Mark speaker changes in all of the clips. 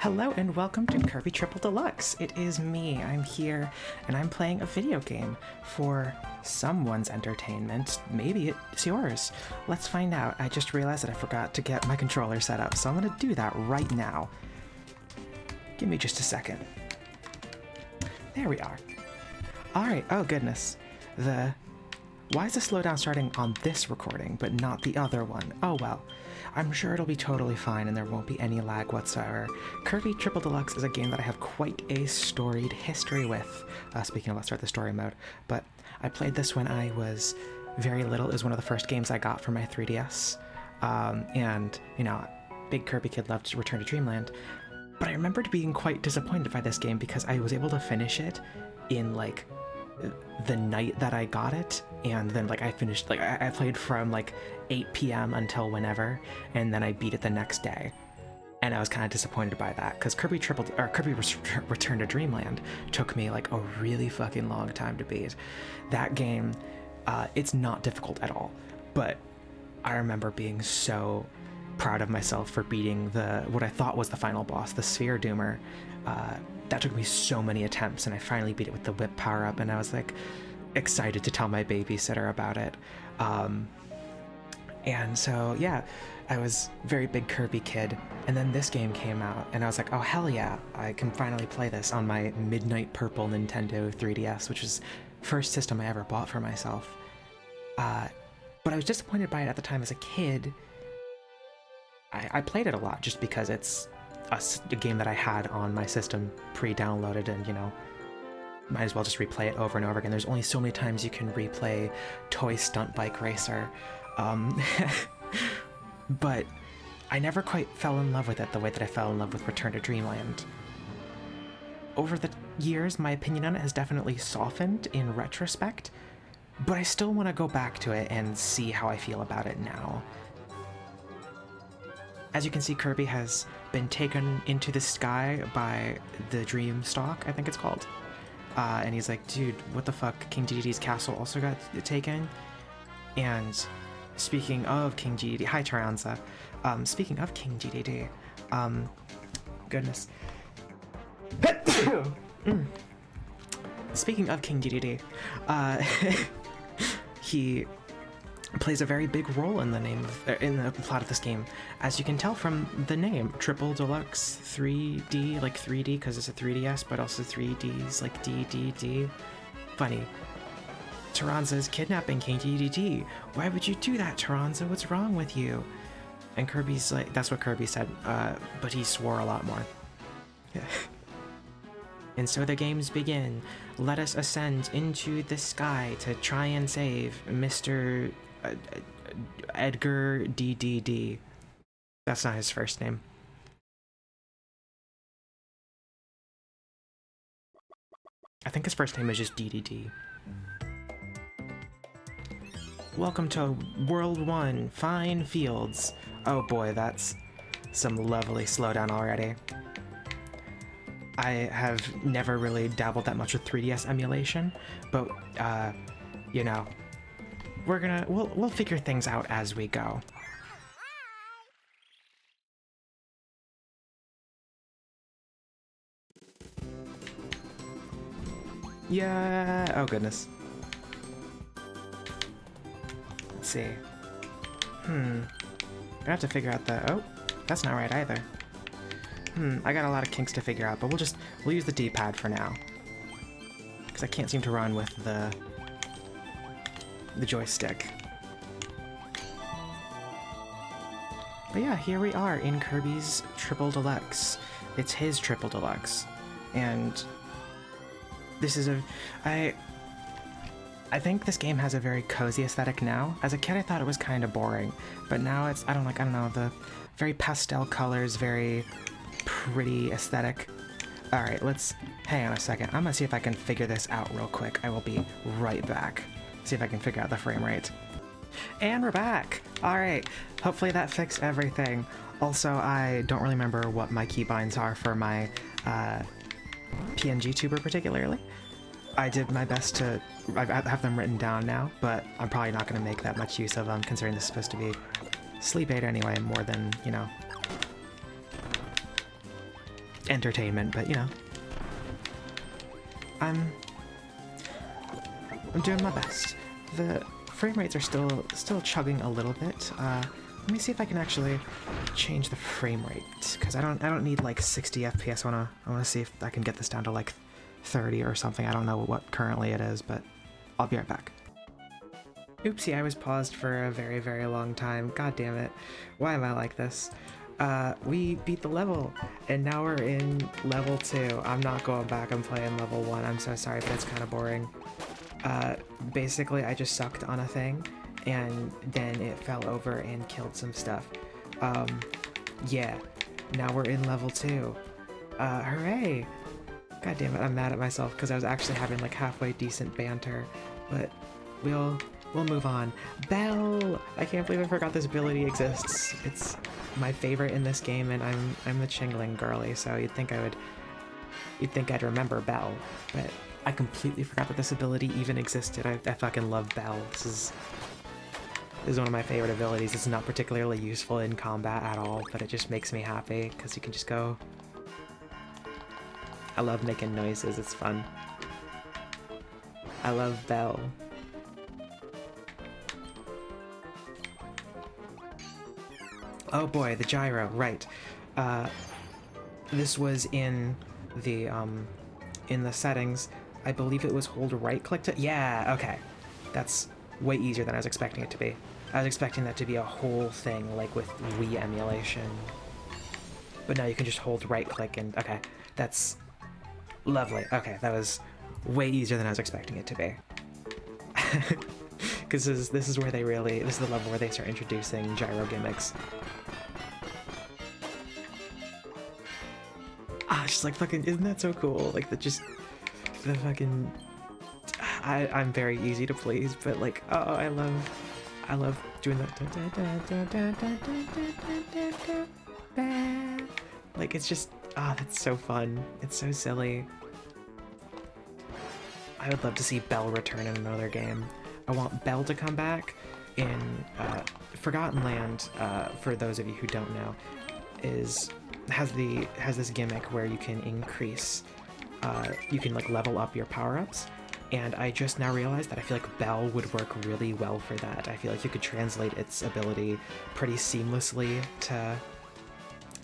Speaker 1: Hello and welcome to Kirby Triple Deluxe. It is me, I'm here, and I'm playing a video game for someone's entertainment. Maybe it's yours. Let's find out. I just realized that I forgot to get my controller set up, so I'm gonna do that right now. Give me just a second. There we are. Alright, oh goodness. Why is the slowdown starting on this recording, but not the other one? Oh well. I'm sure it'll be totally fine and there won't be any lag whatsoever. Kirby Triple Deluxe is a game that I have quite a storied history with. Speaking of, let's start the story mode. But I played this when I was very little. It was one of the first games I got for my 3DS. And, you know, big Kirby kid loved Return to Dreamland. But I remembered being quite disappointed by this game because I was able to finish it in, like, the night that I got it, and then like I finished, like I played from like 8 p.m. until whenever, and then I beat it the next day, and I was kind of disappointed by that because Kirby Return to Dreamland took me like a really fucking long time to beat. That game, it's not difficult at all, but I remember being so proud of myself for beating what I thought was the final boss, the Sphere Doomer. That took me so many attempts, and I finally beat it with the whip power-up, and I was like excited to tell my babysitter about it. And so yeah, I was a very big Kirby kid, and then this game came out and I was like, oh hell yeah, I can finally play this on my midnight purple Nintendo 3DS, which is the first system I ever bought for myself. But I was disappointed by it at the time as a kid. I played it a lot just because it's a game that I had on my system pre-downloaded, and you know, might as well just replay it over and over again. There's only so many times you can replay Toy Stunt Bike Racer. But I never quite fell in love with it the way that I fell in love with Return to Dreamland. Over the years, my opinion on it has definitely softened in retrospect, but I still want to go back to it and see how I feel about it now. As you can see, Kirby has been taken into the sky by the Dream Stalk, I think it's called. And he's like, dude, what the fuck? King Dedede's castle also got taken? And speaking of King Dedede, hi Taranza. Speaking of King Dedede, goodness. Speaking of King Dedede, he plays a very big role in the plot of this game, as you can tell from the name, Triple Deluxe 3D, like 3D because it's a 3DS, but also 3Ds, like DDD. Funny. Taranza is kidnapping King Dedede. Why would you do that, Taranza? What's wrong with you? And Kirby's like, that's what Kirby said, but he swore a lot more. And so the games begin. Let us ascend into the sky to try and save Mr. Edgar DDD. That's not his first name. I think his first name is just DDD. Welcome to World 1, Fine Fields. Oh boy, that's some lovely slowdown already. I have never really dabbled that much with 3DS emulation, but you know, we'll figure things out as we go. Yeah, oh goodness. Let's see. I have to figure out oh, that's not right either. I got a lot of kinks to figure out, but we'll use the D-pad for now. Because I can't seem to run with the joystick. But yeah, here we are in Kirby's Triple Deluxe. It's his Triple Deluxe. And this is I think this game has a very cozy aesthetic now. As a kid, I thought it was kind of boring, but now it's, I don't know, the very pastel colors, very pretty aesthetic. Alright, let's hang on a second. I'm gonna see if I can figure this out real quick. I will be right back. See if I can figure out the frame rate. And we're back! Alright, hopefully that fixed everything. Also, I don't really remember what my keybinds are for my PNG tuber particularly. I did my best to, I have them written down now, but I'm probably not going to make that much use of them considering this is supposed to be sleep aid anyway, more than, you know, entertainment, but you know. I'm doing my best. The frame rates are still chugging a little bit. Let me see if I can actually change the frame rate, because I don't need like 60 FPS. I wanna see if I can get this down to like 30 or something. I don't know what currently it is, but I'll be right back. Oopsie, I was paused for a very, very long time. God damn it. Why am I like this? We beat the level, and now we're in level 2. I'm not going back and playing level 1. I'm so sorry, but it's kind of boring. Basically, I just sucked on a thing, and then it fell over and killed some stuff. Yeah. Now we're in level 2. Hooray! God damn it, I'm mad at myself because I was actually having like halfway decent banter, but we'll move on. Belle! I can't believe I forgot this ability exists. It's my favorite in this game, and I'm the Chingling girly, so you'd think I'd remember Belle, but I completely forgot that this ability even existed. I fucking love Belle. This is one of my favorite abilities. It's not particularly useful in combat at all, but it just makes me happy because you can just go. I love making noises, it's fun. I love Belle. Oh boy, the gyro, right. This was in the settings. I believe it was hold right click to, yeah, okay. That's way easier than I was expecting it to be. I was expecting that to be a whole thing, like with Wii emulation. But now you can just hold right click and, okay, that's lovely. Okay, that was way easier than I was expecting it to be. Because this is where they really, this is the level where they start introducing gyro gimmicks. Ah, just like fucking, isn't that so cool? Like the fucking, I'm very easy to please, but like, oh, I love doing that. Like it's just, ah, that's so fun. It's so silly. I would love to see Belle return in another game. I want Belle to come back in Forgotten Land. For those of you who don't know, has this gimmick where you can increase, you can like level up your power-ups, and I just now realized that I feel like Belle would work really well for that. I feel like you could translate its ability pretty seamlessly to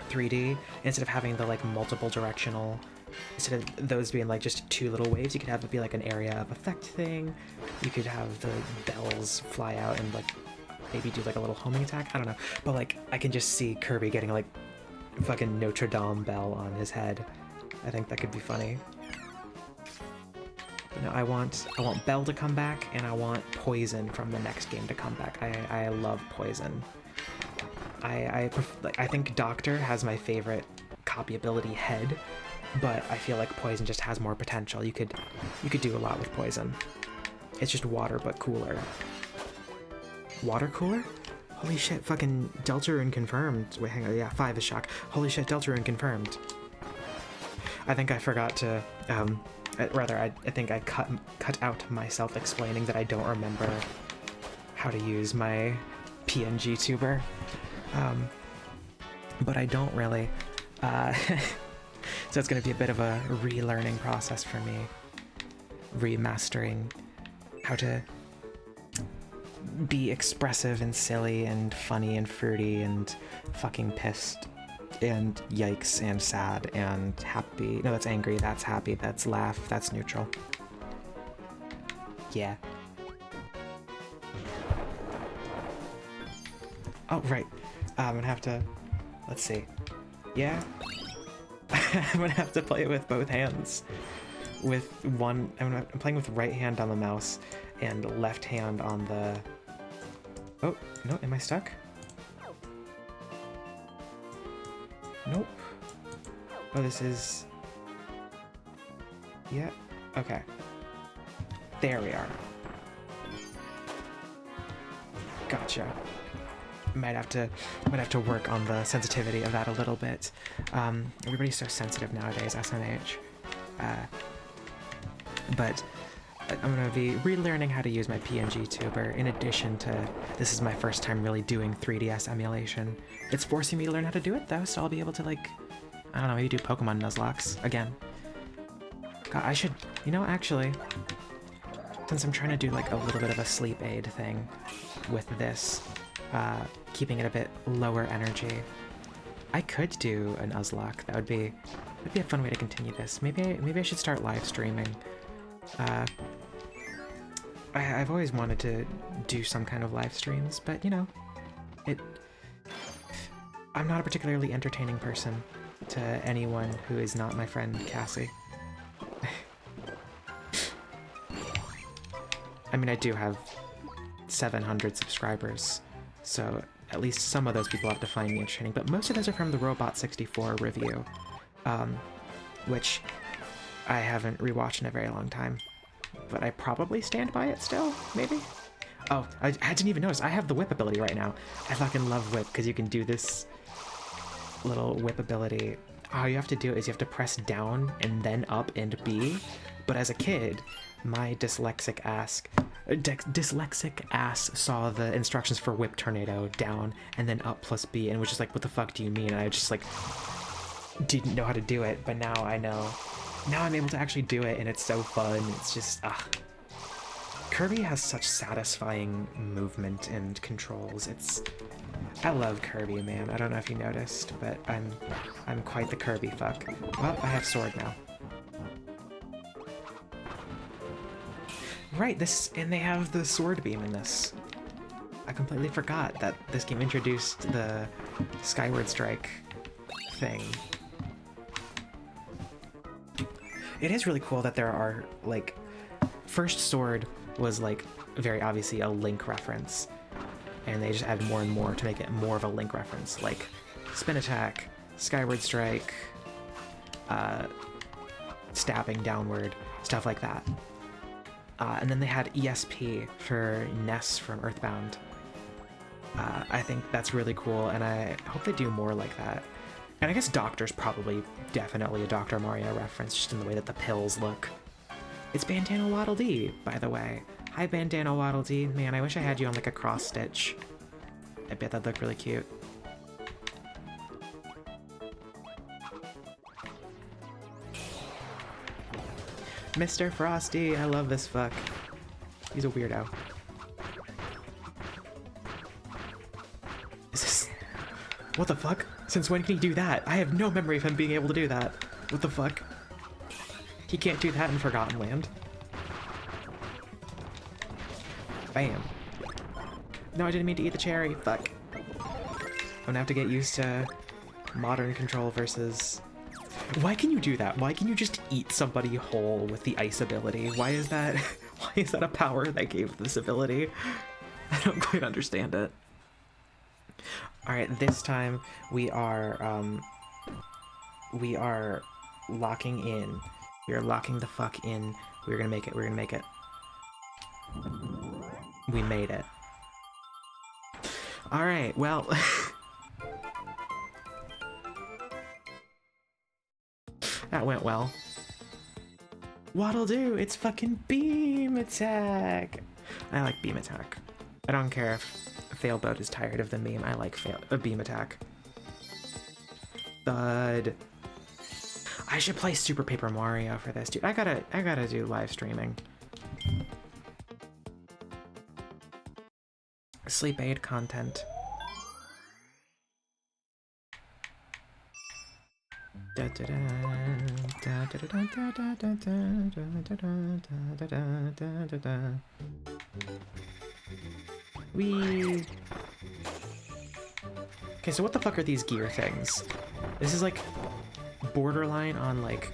Speaker 1: 3D instead of having the like multiple directional. Instead of those being like just two little waves, you could have it be like an area of effect thing. You could have the bells fly out and like maybe do like a little homing attack. I don't know, but like I can just see Kirby getting like fucking Notre Dame bell on his head. I think that could be funny. But no, I want Belle to come back, and I want Poison from the next game to come back. I love Poison. I think Doctor has my favorite copy ability, Head, but I feel like Poison just has more potential. You could do a lot with Poison. It's just water but cooler. Water cooler? Holy shit, fucking Deltarune confirmed. Wait, hang on, yeah, 5 is shock. Holy shit, Deltarune confirmed. I think I forgot to, I think I cut out myself explaining that I don't remember how to use my PNG tuber. But I don't really. So it's going to be a bit of a relearning process for me. Remastering how to be expressive and silly and funny and fruity and fucking pissed and yikes and sad and happy. No, that's angry, that's happy, that's laugh, that's neutral. Yeah. Oh, right. I'm gonna have to, let's see. Yeah? I'm gonna have to play it with both hands. With one, I'm playing with right hand on the mouse and left hand on the... Oh, no, am I stuck? Nope. Oh, this is... Yeah, okay. There we are. Gotcha. Might have to work on the sensitivity of that a little bit. Everybody's so sensitive nowadays, SMH. But I'm gonna be relearning how to use my PNG tuber. In addition to, this is my first time really doing 3DS emulation. It's forcing me to learn how to do it though, so I'll be able to like I don't know, maybe do Pokemon Nuzlocke again. God, I should, you know, actually, since I'm trying to do like a little bit of a sleep aid thing with this, keeping it a bit lower energy, I could do an Nuzlocke. That'd be a fun way to continue this. Maybe I should start live streaming. I've always wanted to do some kind of live streams, but you know, I'm not a particularly entertaining person to anyone who is not my friend Cassie. I mean, I do have 700 subscribers, so at least some of those people have to find me entertaining, but most of those are from the Robot 64 review, which I haven't rewatched in a very long time, but I probably stand by it still, maybe? Oh, I didn't even notice, I have the whip ability right now. I fucking love whip, because you can do this little whip ability. All you have to do is you have to press down and then up and B, but as a kid, my dyslexic ass saw the instructions for whip tornado down and then up plus B and was just like, what the fuck do you mean? And I just like didn't know how to do it, but now I know. Now I'm able to actually do it and it's so fun. It's just, Kirby has such satisfying movement and controls. I love Kirby, man. I don't know if you noticed, but I'm quite the Kirby fuck. Well, I have sword now. Right, and they have the sword beam in this. I completely forgot that this game introduced the Skyward Strike thing. It is really cool that there are, like, First Sword was, like, very obviously a Link reference, and they just add more and more to make it more of a Link reference, like Spin Attack, Skyward Strike, stabbing downward, stuff like that. And then they had ESP for Ness from Earthbound. I think that's really cool, and I hope they do more like that. And I guess Doctor's probably definitely a Dr. Mario reference, just in the way that the pills look. It's Bandana Waddle Dee, by the way. Hi, Bandana Waddle Dee. Man, I wish I had you on like a cross stitch. I bet that'd look really cute. Mr. Frosty, I love this fuck. He's a weirdo. Is this... What the fuck? Since when can he do that? I have no memory of him being able to do that. What the fuck? He can't do that in Forgotten Land. Bam. No, I didn't mean to eat the cherry. Fuck. I'm gonna have to get used to modern control versus... Why can you do that? Why can you just eat somebody whole with the ice ability? Why is that a power that gave this ability? I don't quite understand it. Alright, this time we are locking in. We are locking the fuck in. We're gonna make it, we're gonna make it. We made it. Alright, well... That went well. What'll do? It's fucking beam attack! I like beam attack. I don't care if Failboat is tired of the meme. I like beam attack. Thud. I should play Super Paper Mario for this, dude. I gotta do live streaming. Sleep aid content. Wee. Okay, so what the fuck are these gear things? This is like borderline on like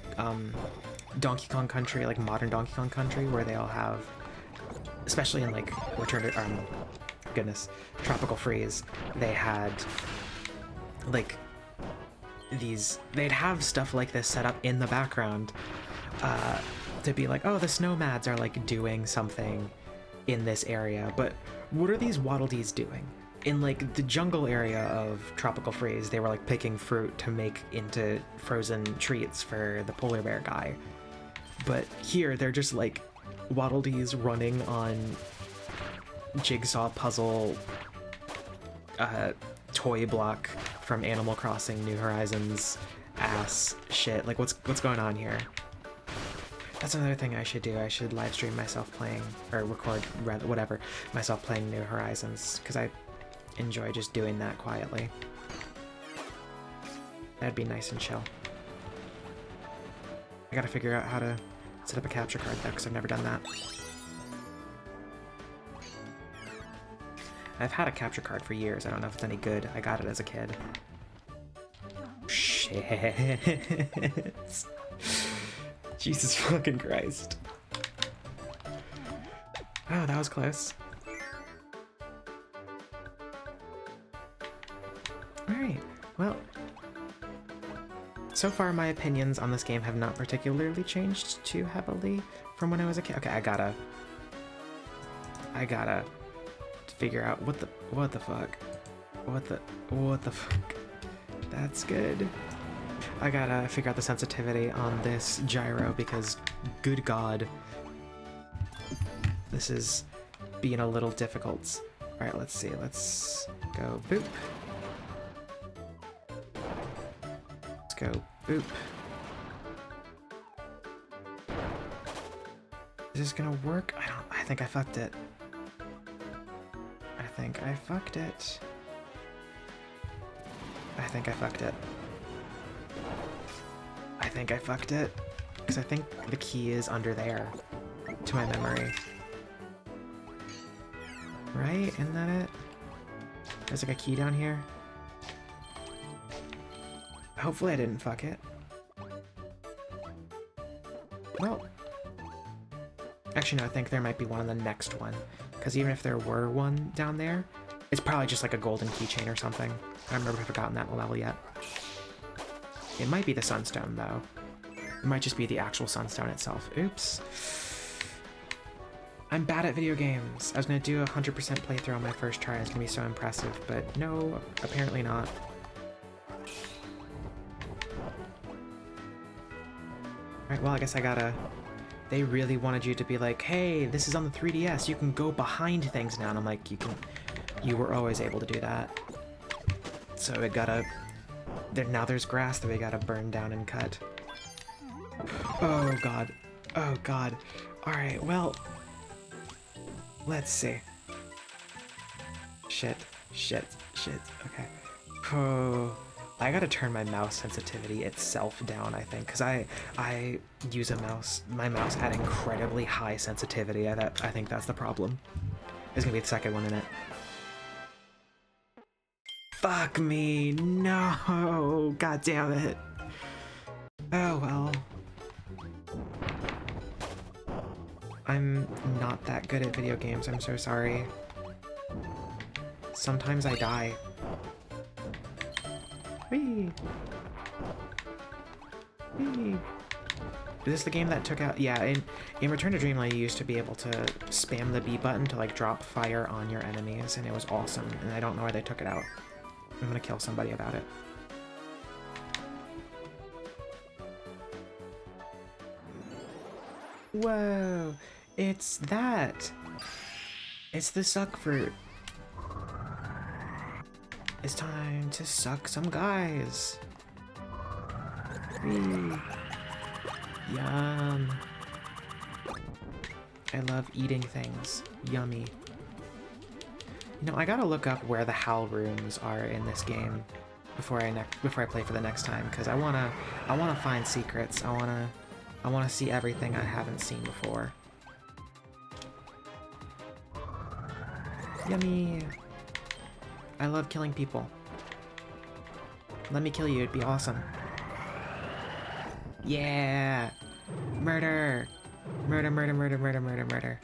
Speaker 1: Donkey Kong Country, like modern Donkey Kong Country, where they all have, especially in like Return to goodness, Tropical Freeze, they had like they'd have stuff like this set up in the background to be like, oh, the Snowmads are like doing something in this area, but what are these Waddle Dees doing? In like the jungle area of Tropical Freeze, they were like picking fruit to make into frozen treats for the polar bear guy. But here they're just like Waddle Dees running on jigsaw puzzle toy block from Animal Crossing New Horizons ass shit. Like, what's going on here? That's another thing I should do. I should live stream myself playing, or record, rather, whatever, myself playing New Horizons, because I enjoy just doing that quietly. That'd be nice and chill. I gotta figure out how to set up a capture card though, because I've never done that. I've had a capture card for years. I don't know if it's any good. I got it as a kid. Shit. Jesus fucking Christ. Oh, that was close. Alright, well, so far my opinions on this game have not particularly changed too heavily from when I was a kid. Okay, I gotta figure out what the fuck. What the fuck. That's good. I gotta figure out the sensitivity on this gyro because, good God, this is being a little difficult. Alright, let's see. Let's go boop. Let's go boop. Is this gonna work? I think I fucked it. I think I fucked it. I think I fucked it. I think I fucked it. Because I think the key is under there. To my memory. Right? Isn't that it? There's like a key down here. Hopefully I didn't fuck it. Well. Actually, no, I think there might be one on the next one. Because even if there were one down there, it's probably just like a golden keychain or something. I don't remember if I've gotten that level yet. It might be the sunstone, though. It might just be the actual sunstone itself. Oops. I'm bad at video games. I was gonna do a 100% playthrough on my first try. It's gonna be so impressive, but no, apparently not. Alright, well, I guess I gotta... They really wanted you to be like, hey, this is on the 3DS, you can go behind things now. And I'm like, you were always able to do that. So it gotta... Now there's grass that we gotta burn down and cut. Oh god. Oh god. Alright, well... Let's see. Shit. Okay. Oh... I gotta turn my mouse sensitivity itself down, I think, because I use my mouse at incredibly high sensitivity. I think that's the problem. There's gonna be the second one in it. Fuck me, no, god damn it. Oh well. I'm not that good at video games, I'm so sorry. Sometimes I die. Whee! Whee! Is this the game that took out... Yeah, in Return to Dreamland you used to be able to spam the B button to like drop fire on your enemies, and it was awesome, and I don't know why they took it out. I'm gonna kill somebody about it. Whoa! It's that! It's the suck fruit. It's time to suck some guys. Whee. Yum. I love eating things. Yummy. You know, I gotta look up where the Howl rooms are in this game before I play for the next time, because I wanna find secrets. I wanna see everything I haven't seen before. Yummy. I love killing people. Let me kill you, it'd be awesome. Yeah! Murder! Murder, murder, murder, murder, murder, murder.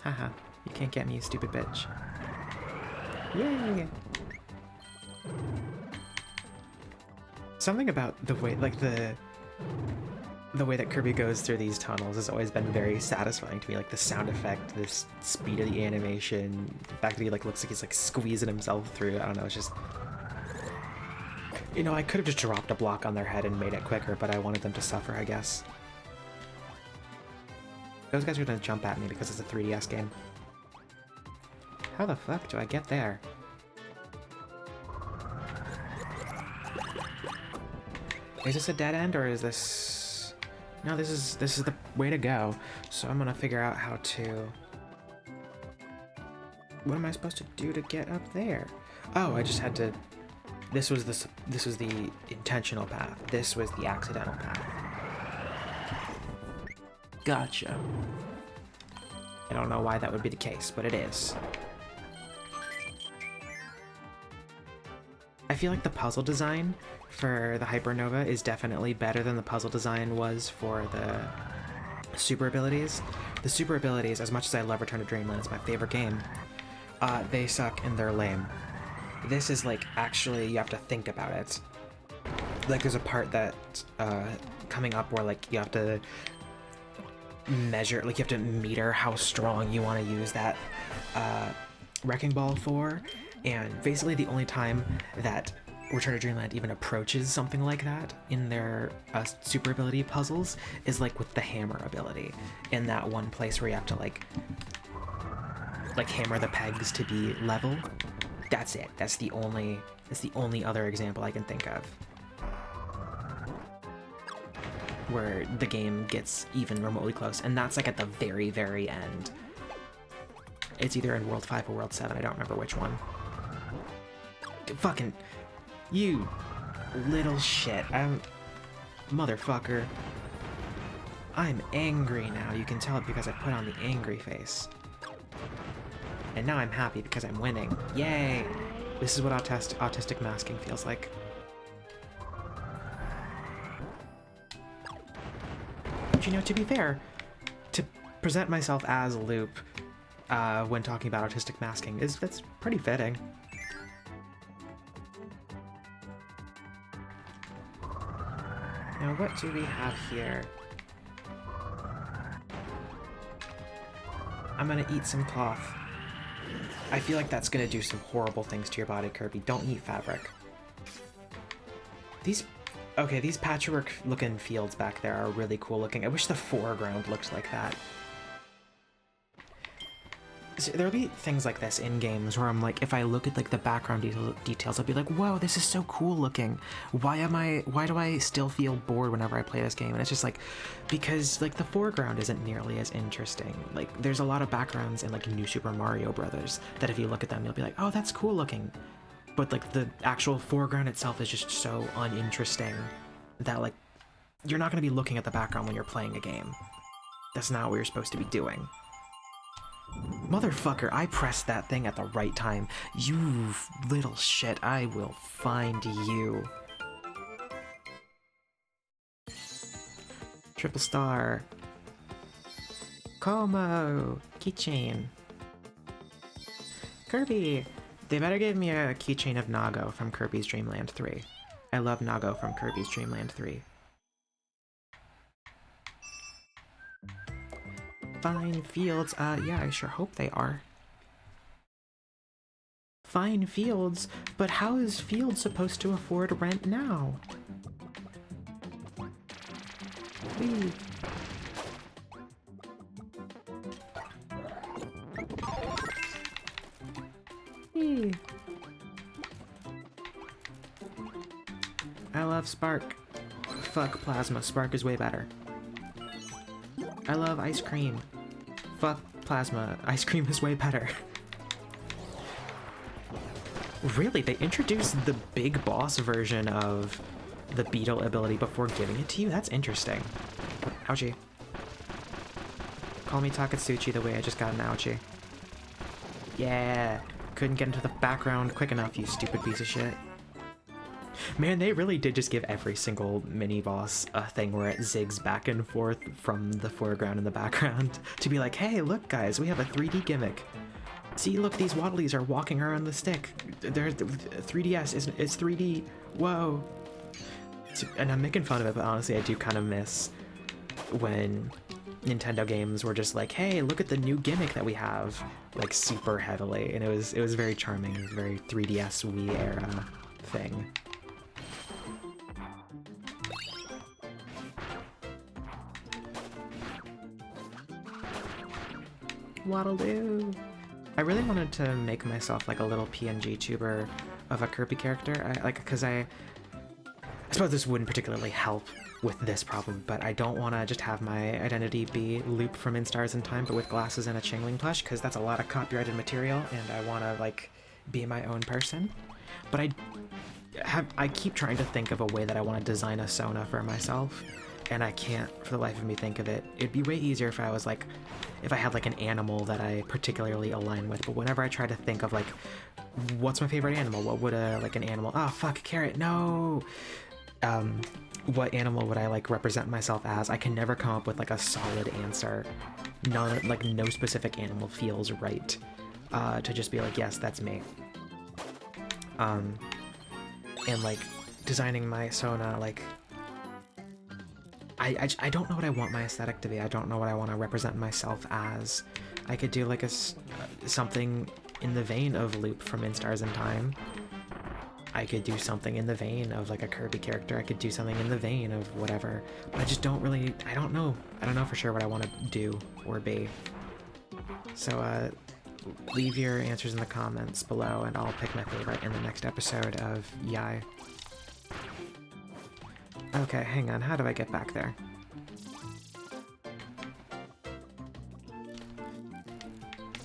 Speaker 1: Haha, you can't get me, you stupid bitch. Yay! Something about the way, like the way that Kirby goes through these tunnels has always been very satisfying to me. Like the sound effect, the speed of the animation, the fact that he like looks like he's like squeezing himself through. I don't know, it's just... You know, I could have just dropped a block on their head and made it quicker, but I wanted them to suffer, I guess. Those guys are gonna jump at me because it's a 3DS game. How the fuck do I get there? Is this a dead end or is this... No, this is the way to go. So I'm gonna figure out how to... What am I supposed to do to get up there? Oh, I just had to... This was the intentional path. This was the accidental path. Gotcha. I don't know why that would be the case, but it is. I feel like the puzzle design for the Hypernova is definitely better than the puzzle design was for the super abilities. The super abilities, as much as I love Return to Dreamland, it's my favorite game, they suck and they're lame. This is like, actually, you have to think about it. Like, there's a part that, coming up where, like, you have to measure, like, you have to meter how strong you want to use that, Wrecking Ball for, and basically the only time that Return to Dreamland even approaches something like that in their super ability puzzles is, like, with the hammer ability, in that one place where you have to, like hammer the pegs to be level. That's it. That's the only other example I can think of where the game gets even remotely close, and that's like at the very, very end. It's either in World 5 or World 7, I don't remember which one. Fucking... You little shit. Motherfucker. I'm angry now, you can tell it because I put on the angry face. And now I'm happy because I'm winning. Yay! This is what autistic masking feels like. But you know, to be fair, to present myself as Loop when talking about autistic masking that's pretty fitting. Now what do we have here? I'm gonna eat some cloth. I feel like that's gonna do some horrible things to your body, Kirby. Don't eat fabric. These patchwork-looking fields back there are really cool looking. I wish the foreground looked like that. So there'll be things like this in games where I'm like, if I look at like the background details, I'll be like, whoa, this is so cool looking. Why do I still feel bored whenever I play this game? And it's just like, because like the foreground isn't nearly as interesting. Like there's a lot of backgrounds in like New Super Mario Brothers that if you look at them, you'll be like, oh, that's cool looking. But like the actual foreground itself is just so uninteresting that like, you're not gonna be looking at the background when you're playing a game. That's not what you're supposed to be doing. Motherfucker, I pressed that thing at the right time. You little shit, I will find you. Triple star. Como! Keychain. Kirby! They better give me a keychain of Nago from Kirby's Dream Land 3. I love Nago from Kirby's Dream Land 3. Fine fields, yeah, I sure hope they are. Fine fields? But how is Field supposed to afford rent now? Whee. Whee. I love Spark. Fuck Plasma, Spark is way better. I love ice cream. Fuck Plasma, ice cream is way better. Really? They introduced the big boss version of the beetle ability before giving it to you? That's interesting. Ouchie. Call me Takatsuchi the way I just got an ouchie. Yeah! Couldn't get into the background quick enough, you stupid piece of shit. Man, they really did just give every single mini-boss a thing where it zigs back and forth from the foreground and the background to be like, hey, look guys, we have a 3D gimmick. See, look, these waddlies are walking around the stick. They're 3DS, it's 3D, whoa. And I'm making fun of it, but honestly, I do kind of miss when Nintendo games were just like, hey, look at the new gimmick that we have, like super heavily, and it was very charming. It was a very 3DS Wii era thing. Waddle-doo. I really wanted to make myself like a little PNG tuber of a Kirby character, because I I suppose this wouldn't particularly help with this problem, but I don't want to just have my identity be Loop from In Stars in Time, but with glasses and a Chingling plush, because that's a lot of copyrighted material, and I want to, like, be my own person. But I keep trying to think of a way that I want to design a Sona for myself, and I can't for the life of me think of it. It'd be way easier if I was like, if I had like an animal that I particularly align with, but whenever I try to think of like, what's my favorite animal? What would like an animal, oh fuck, carrot, no! What animal would I like represent myself as? I can never come up with like a solid answer. No specific animal feels right to just be like, yes, that's me. And like designing my Sona, like I don't know what I want my aesthetic to be. I don't know what I want to represent myself as. I could do like something in the vein of Loop from In Stars in Time. I could do something in the vein of like a Kirby character. I could do something in the vein of whatever. But I just don't really, I don't know for sure what I want to do or be. So leave your answers in the comments below and I'll pick my favorite in the next episode of Yai. Okay, hang on, how do I get back there?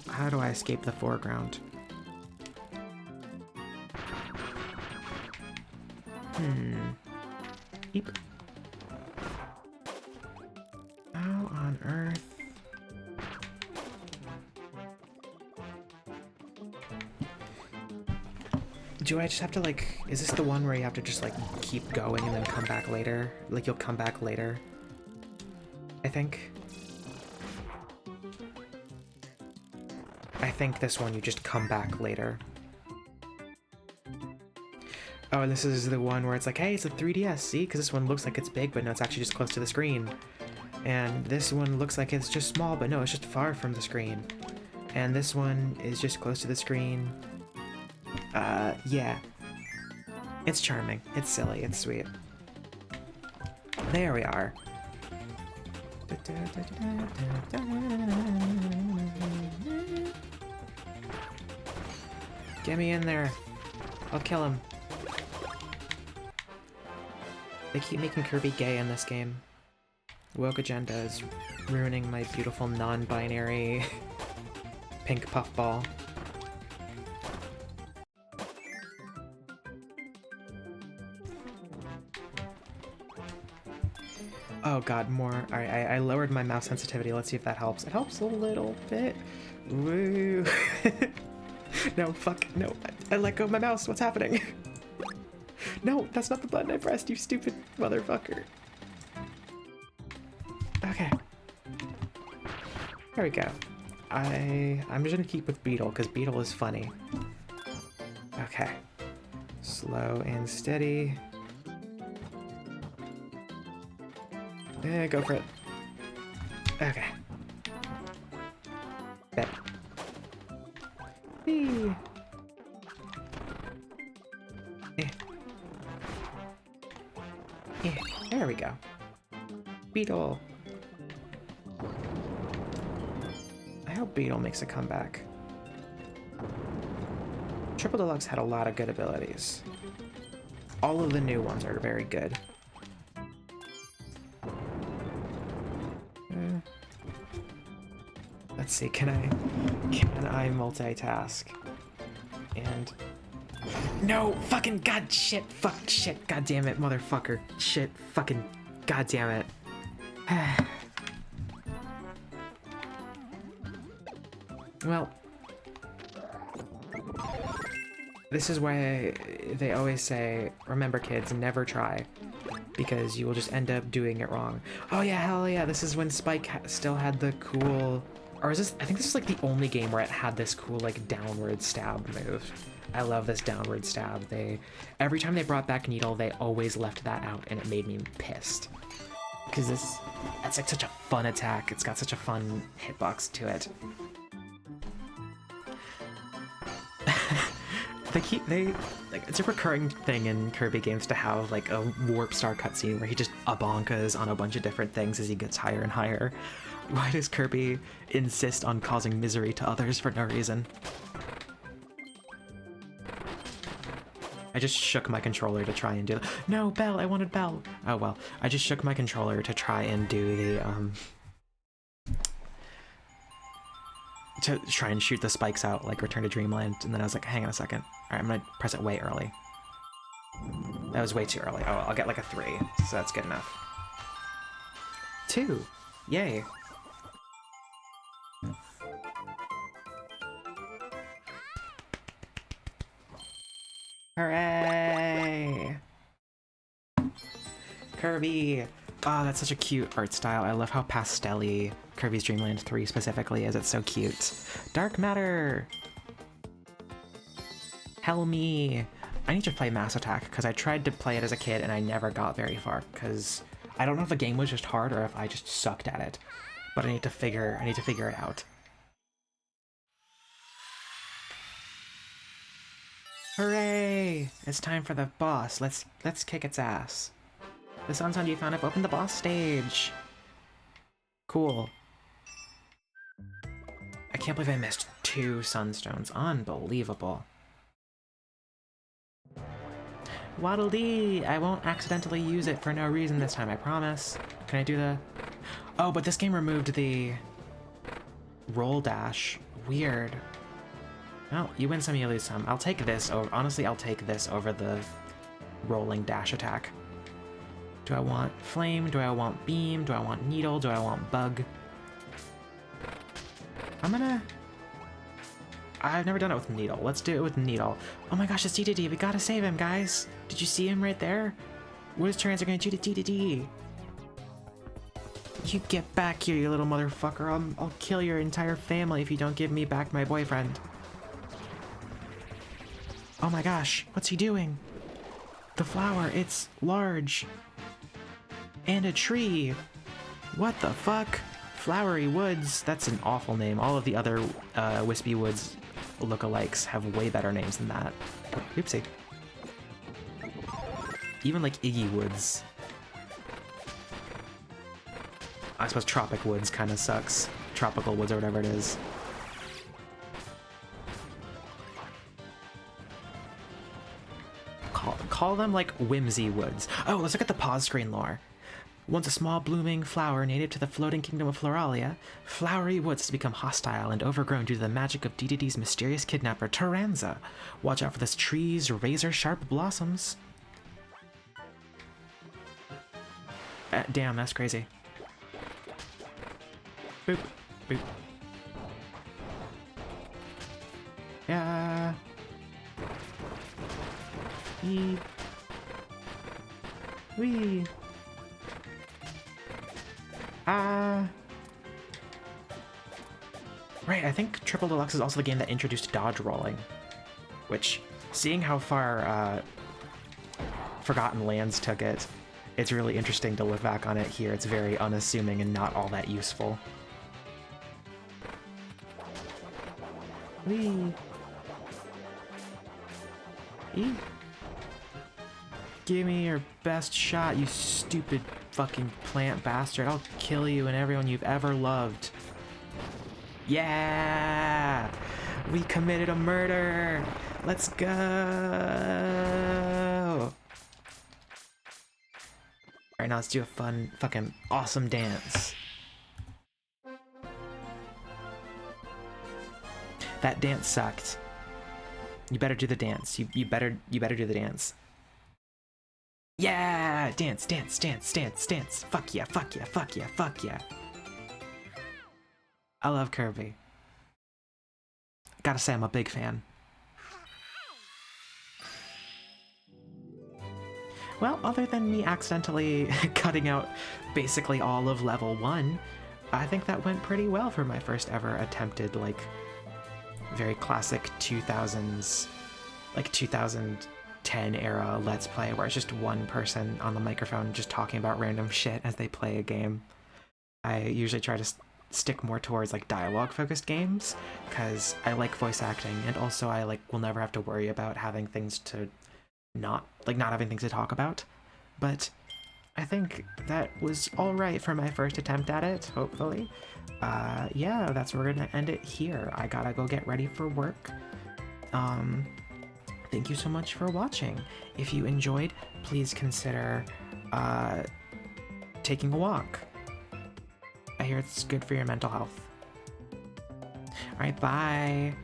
Speaker 1: How do I escape the foreground? Eep. How on earth? Do I just have to like, is this the one where you have to just like keep going and then come back later? Like you'll come back later? I think this one you just come back later. Oh, and this is the one where it's like, hey, it's a 3DS, see? Because this one looks like it's big, but no, it's actually just close to the screen. And this one looks like it's just small, but no, it's just far from the screen. And this one is just close to the screen. Yeah. It's charming. It's silly. It's sweet. There we are. Get me in there. I'll kill him. They keep making Kirby gay in this game. Woke Agenda is ruining my beautiful non-binary pink puffball. Oh god, more. Alright, I lowered my mouse sensitivity. Let's see if that helps. It helps a little bit. Woo. No, fuck. No, I let go of my mouse. What's happening? No, that's not the button I pressed, you stupid motherfucker. Okay. There we go. I'm just gonna keep with Beetle, because Beetle is funny. Okay. Slow and steady. Yeah, go for it. Okay. Bet. Whee. Yeah, there we go. Beetle. I hope Beetle makes a comeback. Triple Deluxe had a lot of good abilities. All of the new ones are very good. Let's see, can I multitask? And no, fucking god shit, fuck shit, god damn it, motherfucker, shit, fucking god damn it. Well, this is why they always say, remember kids, never try, because you will just end up doing it wrong. Oh yeah, hell yeah, this is when Spike still had the cool, or is this, I think this is like the only game where it had this cool like downward stab move. I love this downward stab. Every time they brought back Needle, they always left that out, and it made me pissed. Because that's like such a fun attack. It's got such a fun hitbox to it. Like, it's a recurring thing in Kirby games to have like a Warp Star cutscene where he just abonkas on a bunch of different things as he gets higher and higher. Why does Kirby insist on causing misery to others for no reason? I just shook my controller to try and do... No, Bell! I wanted Bell! Oh well, I just shook my controller to try and do the, to try and shoot the spikes out, like Return to Dreamland, and then I was like, hang on a second. Alright, I'm gonna press it way early. That was way too early. Oh, I'll get like a 3, so that's good enough. 2! Yay! Hooray! Kirby! Oh, that's such a cute art style. I love how pastel-y Kirby's Dream Land 3 specifically is. It's so cute. Dark Matter! Hell me! I need to play Mass Attack, because I tried to play it as a kid and I never got very far, because I don't know if the game was just hard or if I just sucked at it. But I need to figure it out. Hooray! It's time for the boss. Let's kick its ass. The Sunstone you found have opened the boss stage. Cool. I can't believe I missed 2 Sunstones. Unbelievable. Waddle Dee! I won't accidentally use it for no reason this time, I promise. Can I do the... Oh, but this game removed the roll dash. Weird. Well, you win some, you lose some. I'll take this over... Honestly, I'll take this over the rolling dash attack. Do I want flame? Do I want beam? Do I want needle? Do I want bug? I've never done it with needle. Let's do it with needle. Oh my gosh, it's D. We gotta save him, guys. Did you see him right there? What is Tyranza gonna do to D? You get back here, you little motherfucker. I'll kill your entire family if you don't give me back my boyfriend. Oh my gosh, what's he doing? The flower, it's large. And a tree. What the fuck? Flowery Woods. That's an awful name. All of the other Wispy Woods lookalikes have way better names than that. Oopsie. Even like Iggy Woods. I suppose Tropic Woods kind of sucks. Tropical Woods or whatever it is. Call them like Whimsy Woods. Oh, let's look at the pause screen lore. Once a small blooming flower native to the floating kingdom of Floralia, Flowery Woods has become hostile and overgrown due to the magic of Dedede's mysterious kidnapper, Tyranza. Watch out for this tree's razor-sharp blossoms. Damn, that's crazy. Boop, boop. Yeah. Eee. Wee. Right, I think Triple Deluxe is also the game that introduced dodge rolling. Which, seeing how far Forgotten Lands took it, it's really interesting to look back on it here. It's very unassuming and not all that useful. Whee! Eee! Give me your best shot, you stupid fucking plant bastard. I'll kill you and everyone you've ever loved. Yeah! We committed a murder! Let's go! Alright, now let's do a fun, fucking awesome dance. That dance sucked. You better do the dance. You better do the dance. Yeah! Dance, dance, dance, dance, dance. Fuck yeah, fuck yeah, fuck yeah, fuck yeah. I love Kirby. Gotta say, I'm a big fan. Well, other than me accidentally cutting out basically all of level 1, I think that went pretty well for my first ever attempted, like, very classic 2000s, like 2010 era Let's Play, where it's just one person on the microphone just talking about random shit as they play a game. I usually try to stick more towards like dialogue-focused games, because I like voice acting, and also I will never have to worry about having things to not having things to talk about. But I think that was alright for my first attempt at it, hopefully. Yeah, that's where we're gonna end it here. I gotta go get ready for work. thank you so much for watching. If you enjoyed, please consider taking a walk. I hear it's good for your mental health. All right, bye.